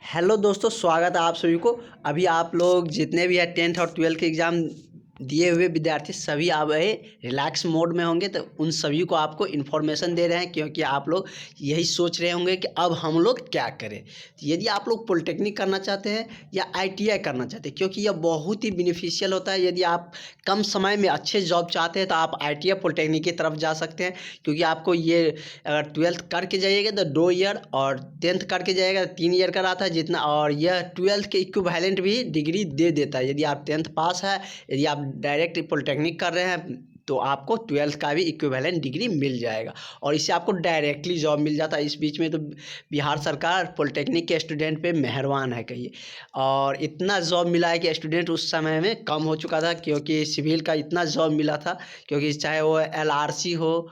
Hello दोस्तों, स्वागत है आप सभी को। अभी आप लोग जितने भी हैं 10th और 12th के एग्ज़ाम दिए हुए विद्यार्थी सभी अब रिलैक्स मोड में होंगे, तो उन सभी को आपको इन्फॉर्मेशन दे रहे हैं क्योंकि आप लोग यही सोच रहे होंगे कि अब हम लोग क्या करें। तो यदि आप लोग पॉलिटेक्निक करना चाहते हैं या ITI करना चाहते हैं, क्योंकि यह बहुत ही बेनिफिशियल होता है। यदि आप कम समय में अच्छे जॉब चाहते हैं तो आप ITI पॉलिटेक्निक की तरफ जा सकते हैं, क्योंकि आपको ये अगर 12th करके जाइएगा तो 2 ईयर और 10th करके जाइएगा तो 3 ईयर का रहता है जितना, और यह 12th के इक्विवेलेंट भी डिग्री दे देता है। यदि आप 10th पास है, यदि आप डायरेक्ट पॉलिटेक्निक कर रहे हैं तो आपको 12th का भी इक्विवेलेंट डिग्री मिल जाएगा और इससे आपको डायरेक्टली जॉब मिल जाता है। इस बीच में तो बिहार सरकार पॉलिटेक्निक के स्टूडेंट पे मेहरबान है कहिए, और इतना जॉब मिला है कि स्टूडेंट उस समय में कम हो चुका था, क्योंकि सिविल का इतना जॉब मिला था, क्योंकि चाहे वो LRC हो,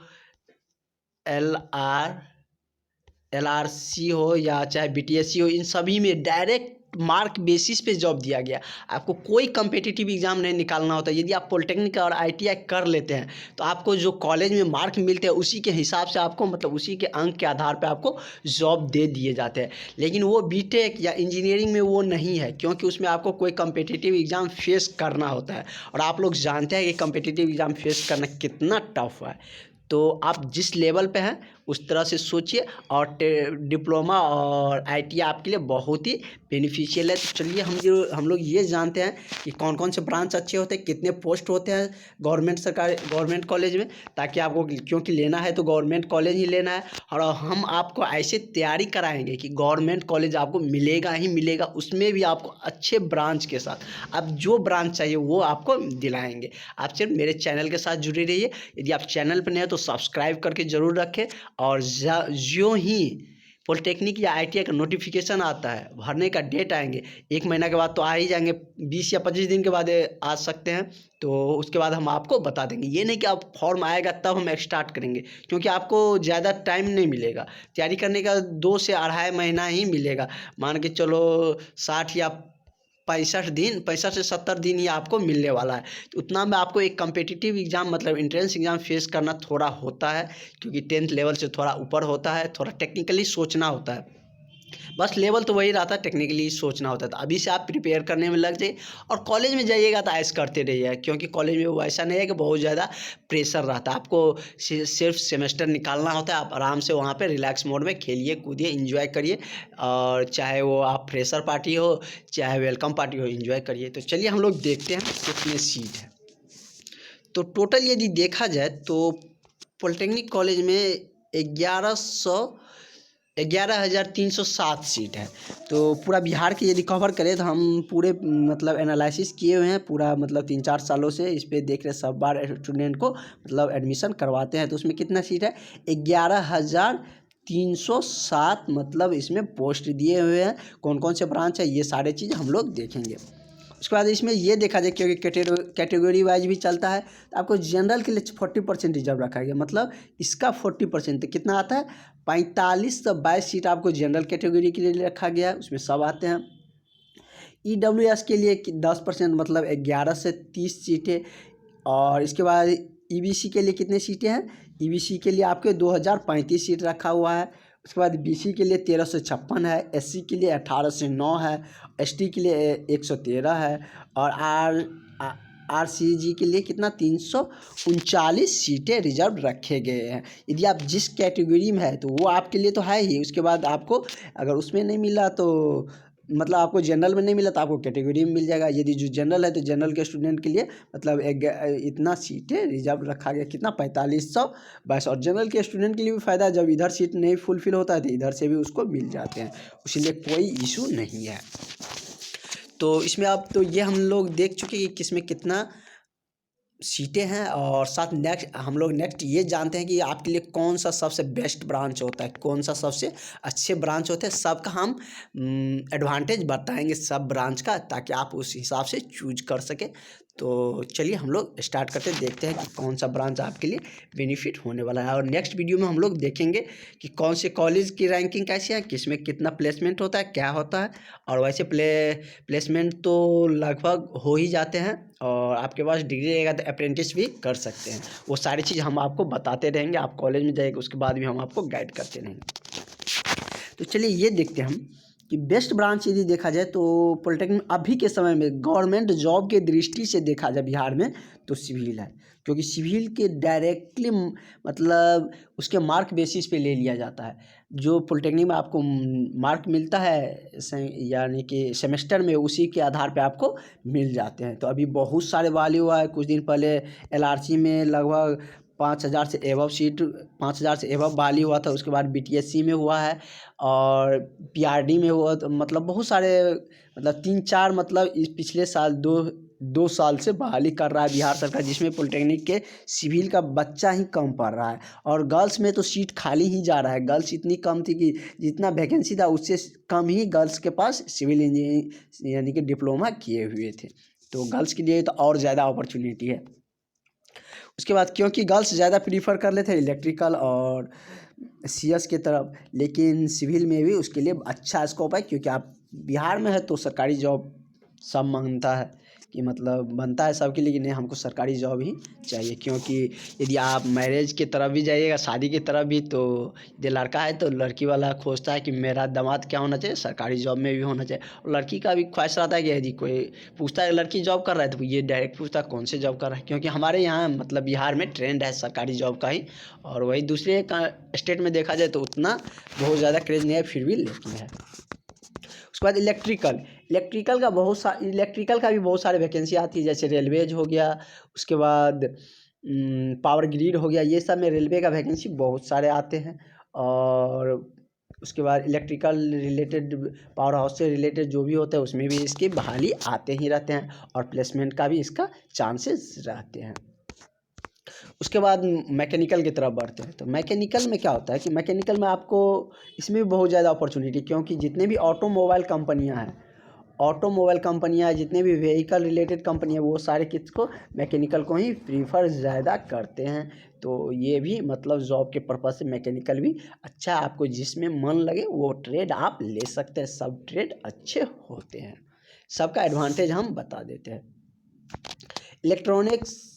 LRC हो या चाहे BTSC हो, इन सभी में डायरेक्ट मार्क बेसिस पे जॉब दिया गया। आपको कोई कम्पिटिटिव एग्ज़ाम नहीं निकालना होता। यदि आप पॉलिटेक्निक और ITI कर लेते हैं तो आपको जो कॉलेज में मार्क मिलते हैं उसी के हिसाब से आपको, मतलब उसी के अंक के आधार पे आपको जॉब दे दिए जाते हैं। लेकिन वो BTech या इंजीनियरिंग में वो नहीं है, क्योंकि उसमें आपको कोई कम्पिटिटिव एग्ज़ाम फेस करना होता है, और आप लोग जानते हैं कि कम्पिटिटिव एग्ज़ाम फेस करना कितना टफ है। तो आप जिस लेवल पे हैं उस तरह से सोचिए, और डिप्लोमा और ITI आपके लिए बहुत ही बेनिफिशियल है। तो चलिए हम लोग ये जानते हैं कि कौन कौन से ब्रांच अच्छे होते हैं, कितने पोस्ट होते हैं गवर्नमेंट कॉलेज में, ताकि आपको, क्योंकि लेना है तो गवर्नमेंट कॉलेज ही लेना है। और हम आपको ऐसे तैयारी कराएंगे कि गवर्नमेंट कॉलेज आपको मिलेगा ही मिलेगा, उसमें भी आपको अच्छे ब्रांच के साथ। अब जो ब्रांच चाहिए वो आपको दिलाएंगे। आप सिर्फ मेरे चैनल के साथ जुड़े रहिए। यदि आप चैनल पर नए हैं तो सब्सक्राइब करके ज़रूर रखें, और जो ही पॉलिटेक्निक या ITI का नोटिफिकेशन आता है, भरने का डेट आएंगे, 1 महीना के बाद तो आ ही जाएंगे, 20 या 25 दिन के बाद आ सकते हैं, तो उसके बाद हम आपको बता देंगे। ये नहीं कि आप फॉर्म आएगा तब हम स्टार्ट करेंगे, क्योंकि आपको ज़्यादा टाइम नहीं मिलेगा तैयारी करने का। 2 से 2.5 महीना ही मिलेगा। मान के चलो 60 या 65 से 70 दिन ही आपको मिलने वाला है। तो उतना में आपको एक कम्पिटिटिव एग्ज़ाम, मतलब एंट्रेंस एग्ज़ाम फेस करना थोड़ा होता है, क्योंकि 10th लेवल से थोड़ा ऊपर होता है, थोड़ा टेक्निकली सोचना होता है। बस लेवल तो वही रहता है, टेक्निकली सोचना होता है। तो अभी से आप प्रिपेयर करने में लग जाइए, और कॉलेज में जाइएगा तो ऐश करते रहिए, क्योंकि कॉलेज में वो ऐसा नहीं है कि बहुत ज़्यादा प्रेशर रहता है। आपको सिर्फ सेमेस्टर निकालना होता है। आप आराम से वहाँ पे रिलैक्स मोड में खेलिए कूदिए, इंजॉय करिए, और चाहे वो आप फ्रेशर पार्टी हो चाहे वेलकम पार्टी हो, इंजॉय करिए। तो चलिए हम लोग देखते हैं कितने सीट है। तो टोटल यदि देखा जाए तो पॉलिटेक्निक कॉलेज में 11,307 सीट है। तो पूरा बिहार की यदि कवर करें तो हम पूरे, मतलब एनालिसिस किए हुए हैं पूरा, मतलब 3-4 सालों से इस पे देख रहे, सब बार स्टूडेंट को मतलब एडमिशन करवाते हैं। तो उसमें कितना सीट है? 11,307 मतलब इसमें पोस्ट दिए हुए हैं। कौन कौन से ब्रांच है ये सारे चीज़ हम लोग देखेंगे। उसके बाद इसमें ये देखा जाए, क्योंकि कैटेगरी वाइज भी चलता है, तो आपको जनरल के लिए 40% रिजर्व रखा गया, मतलब इसका 40%। तो कितना आता है? 45 से 22 सीट आपको जनरल कैटेगरी के लिए रखा गया है, उसमें सब आते हैं। EWS के लिए 10%, मतलब 11 से 30 सीटें। और इसके बाद EBC के लिए कितने सीटें हैं? EBC के लिए आपके 2035 सीट रखा हुआ है। उसके बाद BC के लिए 1356 है, SC के लिए 18 से 9 है, ST के लिए 113 है, और RCG के लिए कितना? 339 सीटें रिजर्व रखे गए हैं। यदि आप जिस कैटेगरी में है तो वो आपके लिए तो है ही। उसके बाद आपको अगर उसमें नहीं मिला तो, मतलब आपको जनरल में नहीं मिला तो आपको कैटेगरी में मिल जाएगा। यदि जो जनरल है तो जनरल के स्टूडेंट के लिए मतलब इतना सीटें रिजर्व रखा गया, कितना? 4522। और जनरल के स्टूडेंट के लिए भी फ़ायदा है, जब इधर सीट नहीं फुलफिल होता है तो इधर से भी उसको मिल जाते हैं, इसलिए कोई इशू नहीं है। तो इसमें अब तो ये हम लोग देख चुके कि किस में कितना सीटें हैं, और साथ नेक्स्ट हम लोग ये जानते हैं कि आपके लिए कौन सा सबसे बेस्ट ब्रांच होता है, कौन सा सबसे अच्छे ब्रांच होते हैं। सबका हम एडवांटेज बताएंगे सब ब्रांच का, ताकि आप उस हिसाब से चूज कर सकें। तो चलिए हम लोग स्टार्ट करते हैं, देखते हैं कि कौन सा ब्रांच आपके लिए बेनिफिट होने वाला है। और नेक्स्ट वीडियो में हम लोग देखेंगे कि कौन से कॉलेज की रैंकिंग कैसी है, किस में कितना प्लेसमेंट होता है, क्या होता है। और वैसे प्लेसमेंट तो लगभग हो ही जाते हैं, और आपके पास डिग्री रहेगा तो अप्रेंटिस भी कर सकते हैं। वो सारी चीज़ हम आपको बताते रहेंगे, आप कॉलेज में जाएंगे उसके बाद भी हम आपको गाइड करते रहेंगे। तो चलिए ये देखते हैं हम कि बेस्ट ब्रांच यदि देखा जाए तो पॉलिटेक्निक अभी के समय में गवर्नमेंट जॉब के दृष्टि से देखा जाए बिहार में तो सिविल है, क्योंकि सिविल के डायरेक्टली मतलब उसके मार्क बेसिस पे ले लिया जाता है। जो पॉलिटेक्निक में आपको मार्क मिलता है यानी कि सेमेस्टर में, उसी के आधार पे आपको मिल जाते हैं। तो अभी बहुत सारे बहाली हुआ है, कुछ दिन पहले LRC में लगभग 5,000 से एबव सीट 5,000 से एबव बहाली हुआ था। उसके बाद BTSC में हुआ है और PRD में हुआ, तो मतलब बहुत सारे मतलब 3-4 मतलब इस पिछले साल 2 साल से बहाली कर रहा है बिहार सरकार, जिसमें पॉलिटेक्निक के सिविल का बच्चा ही कम पड़ रहा है और गर्ल्स में तो सीट खाली ही जा रहा है। गर्ल्स इतनी कम थी कि जितना वैकेंसी था उससे कम ही गर्ल्स के पास सिविल इंजीनियरिंग यानी कि डिप्लोमा किए हुए थे। तो गर्ल्स के लिए तो और ज़्यादा अपॉर्चुनिटी है। उसके बाद क्योंकि गर्ल्स ज़्यादा प्रीफर कर लेते हैं इलेक्ट्रिकल और CS के तरफ, लेकिन सिविल में भी उसके लिए अच्छा स्कोप है, क्योंकि आप बिहार में है तो सरकारी जॉब सब मांगता है कि मतलब बनता है सबके लिए कि नहीं हमको सरकारी जॉब ही चाहिए। क्योंकि यदि आप मैरिज की तरफ भी जाइएगा, शादी की तरफ भी, तो यदि लड़का है तो लड़की वाला खोजता है कि मेरा दामाद क्या होना चाहिए, सरकारी जॉब में भी होना चाहिए। और लड़की का भी ख्वाहिश रहता है कि यदि कोई पूछता है लड़की जॉब कर रहा है तो ये डायरेक्ट पूछता है कौन से जॉब कर रहा है, क्योंकि हमारे यहाँ मतलब बिहार में ट्रेंड है सरकारी जॉब का ही। और वही दूसरे स्टेट में देखा जाए तो उतना बहुत ज़्यादा क्रेज नहीं है, फिर भी लेकिन है। उसके बाद इलेक्ट्रिकल का भी बहुत सारे वैकेंसी आती है, जैसे रेलवेज हो गया, उसके बाद पावर ग्रिड हो गया, ये सब में रेलवे का वैकेंसी बहुत सारे आते हैं। और उसके बाद इलेक्ट्रिकल रिलेटेड पावर हाउस से रिलेटेड जो भी होता है उसमें भी इसकी बहाली आते ही रहते हैं और प्लेसमेंट का भी इसका चांसेस रहते हैं। उसके बाद मैकेनिकल की तरफ बढ़ते हैं। तो मैकेनिकल में क्या होता है कि मैकेनिकल में आपको इसमें भी बहुत ज़्यादा अपॉर्चुनिटी, क्योंकि जितने भी ऑटोमोबाइल कंपनियां जितने भी व्हीकल रिलेटेड कंपनी है वो सारे किसको मैकेनिकल को ही प्रीफर ज़्यादा करते हैं। तो ये भी मतलब जॉब के पर्पज़ से मैकेनिकल भी अच्छा है, आपको जिसमें मन लगे वो ट्रेड आप ले सकते हैं। सब ट्रेड अच्छे होते हैं, सबका एडवांटेज हम बता देते हैं। इलेक्ट्रॉनिक्स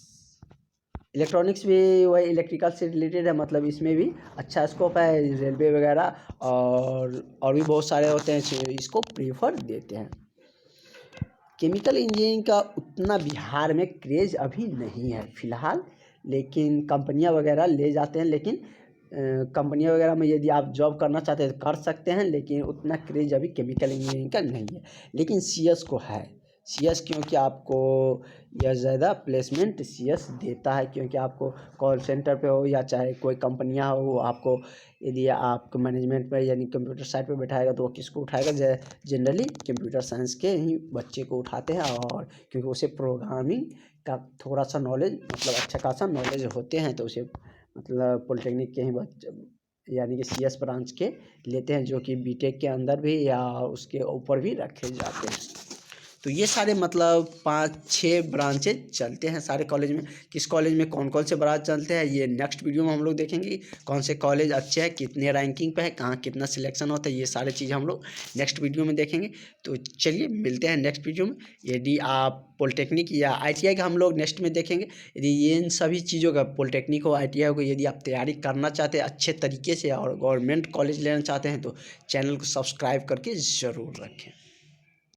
भी वही इलेक्ट्रिकल से रिलेटेड है, मतलब इसमें भी अच्छा स्कोप है, रेलवे वगैरह और भी बहुत सारे होते हैं इसको प्रीफर देते हैं। केमिकल इंजीनियरिंग का उतना बिहार में क्रेज़ अभी नहीं है फ़िलहाल, लेकिन कंपनियां वगैरह ले जाते हैं। लेकिन कंपनियां वगैरह में यदि आप जॉब करना चाहते हैं तो कर सकते हैं, लेकिन उतना क्रेज़ अभी केमिकल इंजीनियरिंग का नहीं है। लेकिन CS को है, CS क्योंकि आपको यह ज़्यादा प्लेसमेंट CS देता है, क्योंकि आपको कॉल सेंटर पे हो या चाहे कोई कंपनियां हो, वो आपको यदि आपको मैनेजमेंट पे यानी कंप्यूटर साइड पे बैठाएगा तो वो किसको उठाएगा, जनरली कंप्यूटर साइंस के ही बच्चे को उठाते हैं। और क्योंकि उसे प्रोग्रामिंग का थोड़ा सा नॉलेज मतलब अच्छा खासा नॉलेज होते हैं, तो उसे मतलब पॉलिटेक्निक के ही बच्चे यानी कि CS ब्रांच के लेते हैं, जो कि BTech के अंदर भी या उसके ऊपर भी रखे जाते हैं। तो ये सारे मतलब 5-6 ब्रांचेज चलते हैं सारे कॉलेज में। किस कॉलेज में कौन कौन से ब्रांच चलते हैं ये नेक्स्ट वीडियो में हम लोग देखेंगे। कौन से कॉलेज अच्छे हैं, कितने रैंकिंग पे है, कहाँ कितना सिलेक्शन होता है, ये सारे चीज़ हम लोग नेक्स्ट वीडियो में देखेंगे। तो चलिए मिलते हैं नेक्स्ट वीडियो में। यदि आप पॉलिटेक्निक या ITI का हम लोग नेक्स्ट में देखेंगे। यदि ये इन सभी चीज़ों का पॉलिटेक्निक हो ITI हो यदि आप तैयारी करना चाहते हैं अच्छे तरीके से और गवर्नमेंट कॉलेज लेना चाहते हैं तो चैनल को सब्सक्राइब करके ज़रूर रखें।